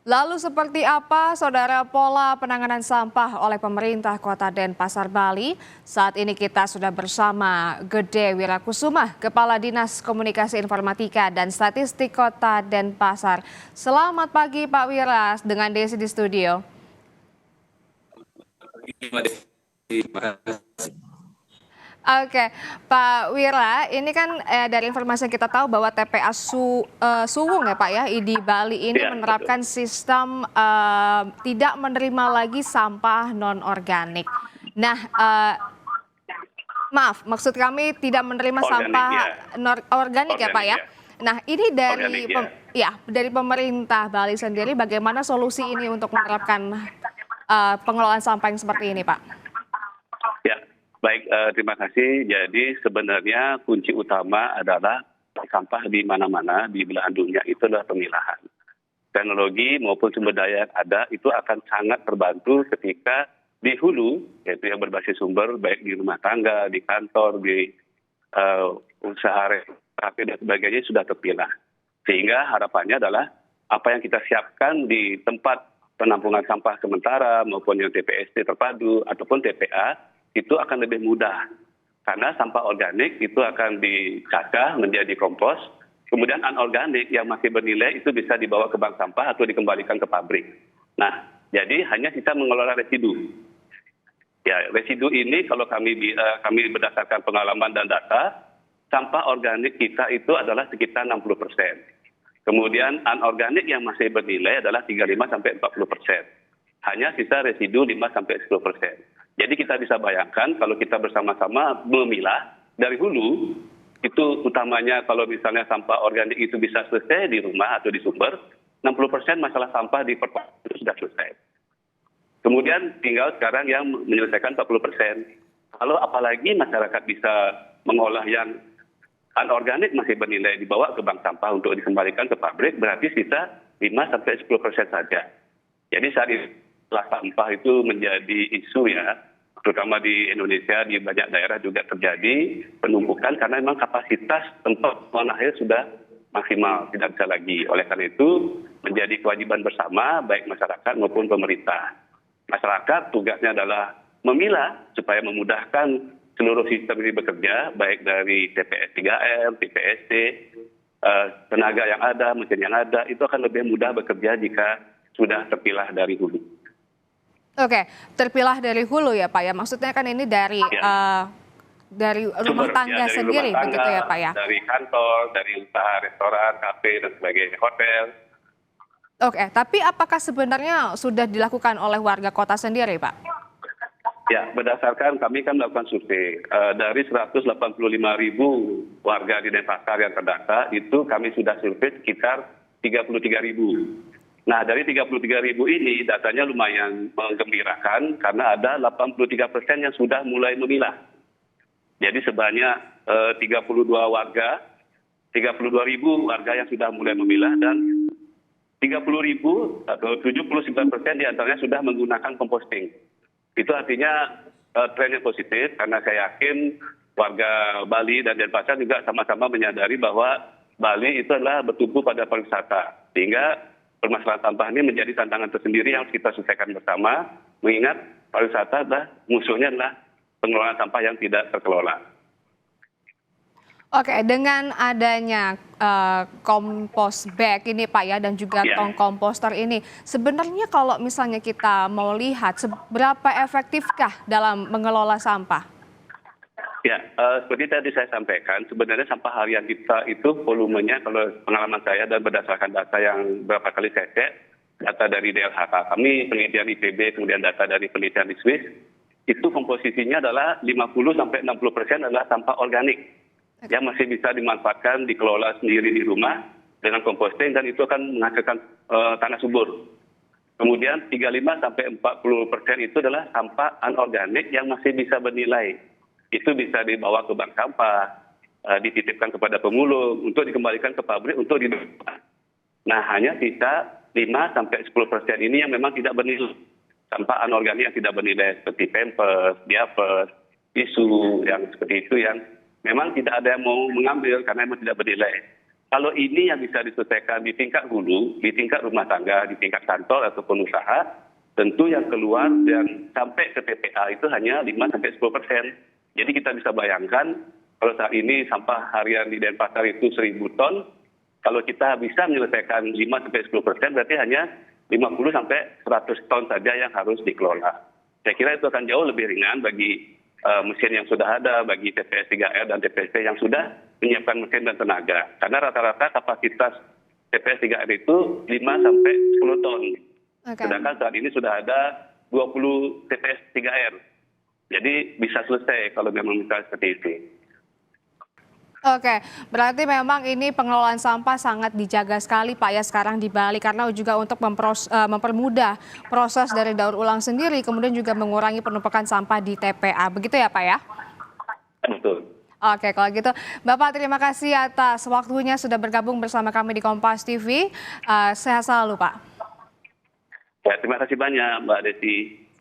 Lalu seperti apa, Saudara, pola penanganan sampah oleh pemerintah Kota Denpasar, Bali? Saat ini kita sudah bersama Gede Wirakusuma, Kepala Dinas Komunikasi Informatika dan Statistik Kota Denpasar. Selamat pagi Pak Wira, dengan Desi di studio. Oke, Pak Wira, ini kan dari informasi yang kita tahu bahwa TPA Suwung ya Pak ya, di Bali ini Ya, menerapkan sistem tidak menerima lagi sampah non-organik. Nah, maaf, maksud kami tidak menerima organik sampah ya. organik ya Pak ya. Organik ya. Nah, ini dari Organik ya. dari pemerintah Bali sendiri, bagaimana solusi ini untuk menerapkan pengelolaan sampah yang seperti ini Pak? Ya, baik, terima kasih. Jadi sebenarnya kunci utama adalah sampah di mana-mana di belahan dunia itu adalah pemilahan. Teknologi maupun sumber daya yang ada itu akan sangat terbantu ketika di hulu, yaitu yang berbasis sumber, baik di rumah tangga, di kantor, di usaha restoran dan sebagainya sudah terpilah. Sehingga harapannya adalah apa yang kita siapkan di tempat penampungan sampah sementara maupun yang TPST terpadu ataupun TPA itu akan lebih mudah. Karena sampah organik itu akan dicacah menjadi kompos, kemudian anorganik yang masih bernilai itu bisa dibawa ke bank sampah atau dikembalikan ke pabrik. Nah, jadi hanya kita mengelola residu. Ya, residu ini kalau kami berdasarkan pengalaman dan data, sampah organik kita itu adalah sekitar 60%. Kemudian anorganik yang masih bernilai adalah 35-40%. Hanya sisa residu 5-10%. Jadi kita bisa bayangkan kalau kita bersama-sama memilah dari hulu, itu utamanya kalau misalnya sampah organik itu bisa selesai di rumah atau di sumber, 60% masalah sampah di pertambangan itu sudah selesai. Kemudian tinggal sekarang yang menyelesaikan 40%. Kalau apalagi masyarakat bisa mengolah yang anorganik masih bernilai dibawa ke bank sampah untuk dikembalikan ke pabrik, berarti sisa 5-10% saja. Jadi saat ini sampah itu menjadi isu ya, terutama di Indonesia, di banyak daerah juga terjadi penumpukan karena memang kapasitas tempat pembuangan akhir sudah maksimal, tidak bisa lagi. Oleh karena itu menjadi kewajiban bersama baik masyarakat maupun pemerintah. Masyarakat tugasnya adalah memilah supaya memudahkan seluruh sistem ini bekerja, baik dari TPS 3M, TPST, tenaga yang ada, mesin yang ada, itu akan lebih mudah bekerja jika sudah terpilah dari hulu. Oke, terpilah dari hulu ya Pak ya. Maksudnya kan ini dari rumah tangga dari sendiri, rumah tangga, begitu ya Pak ya? dari kantor, dari usaha restoran, kafe dan sebagainya, hotel. Oke, tapi apakah sebenarnya sudah dilakukan oleh warga kota sendiri Pak? Ya, berdasarkan kami kan melakukan survei dari 185.000 warga di Denpasar yang terdata, itu kami sudah survei sekitar 33.000. Nah, dari 33.000 ini datanya lumayan menggembirakan karena ada 83% yang sudah mulai memilah. Jadi sebanyak 32 warga, 32.000 warga yang sudah mulai memilah dan 30.000 atau 79% diantaranya sudah menggunakan composting. Itu artinya tren yang positif karena saya yakin warga Bali dan Denpasar juga sama-sama menyadari bahwa Bali itu adalah bertumpu pada pariwisata. Sehingga permasalahan sampah ini menjadi tantangan tersendiri yang harus kita selesaikan bersama, mengingat pariwisata adalah musuhnya adalah pengelolaan sampah yang tidak terkelola. Oke, dengan adanya kompos bag ini Pak ya dan juga tong komposter ini, sebenarnya kalau misalnya kita mau lihat seberapa efektifkah dalam mengelola sampah? Ya, seperti tadi saya sampaikan, sebenarnya sampah harian kita itu volumenya kalau pengalaman saya dan berdasarkan data yang berapa kali saya cek, data dari DLHK, kami penelitian IPB, kemudian data dari penelitian di Swiss, itu komposisinya adalah 50-60% adalah sampah organik yang masih bisa dimanfaatkan, dikelola sendiri di rumah dengan composting dan itu akan menghasilkan tanah subur. Kemudian 35-40% itu adalah sampah anorganik yang masih bisa bernilai. Itu bisa dibawa ke bank sampah, dititipkan kepada pemulung, untuk dikembalikan ke pabrik untuk didaur. Nah, hanya sisa 5-10% ini yang memang tidak bernilai. Sampah anorganik yang tidak bernilai seperti pampers, diapers, tisu, yang seperti itu yang memang tidak ada yang mau mengambil karena memang tidak bernilai. Kalau ini yang bisa diselesaikan di tingkat hulu, di tingkat rumah tangga, di tingkat kantor ataupun usaha, tentu yang keluar dan sampai ke TPA itu hanya 5-10%. Jadi kita bisa bayangkan kalau saat ini sampah harian di Denpasar itu 1.000 ton, kalau kita bisa menyelesaikan 5-10%, berarti hanya 50-100 ton saja yang harus dikelola. Saya kira itu akan jauh lebih ringan bagi mesin yang sudah ada, bagi TPS 3R dan TPS yang sudah menyiapkan mesin dan tenaga. Karena rata-rata kapasitas TPS 3R itu 5-10 ton. Oke. Sedangkan saat ini sudah ada 20 TPS 3R. Jadi bisa selesai kalau memang misalnya seperti itu. Oke, berarti memang ini pengelolaan sampah sangat dijaga sekali Pak ya sekarang di Bali karena juga untuk mempermudah proses dari daur ulang sendiri, kemudian juga mengurangi penumpukan sampah di TPA. Begitu ya Pak ya? Betul. Oke, kalau gitu Bapak terima kasih atas waktunya sudah bergabung bersama kami di Kompas TV. Sehat selalu Pak. Ya, terima kasih banyak Mbak Desi.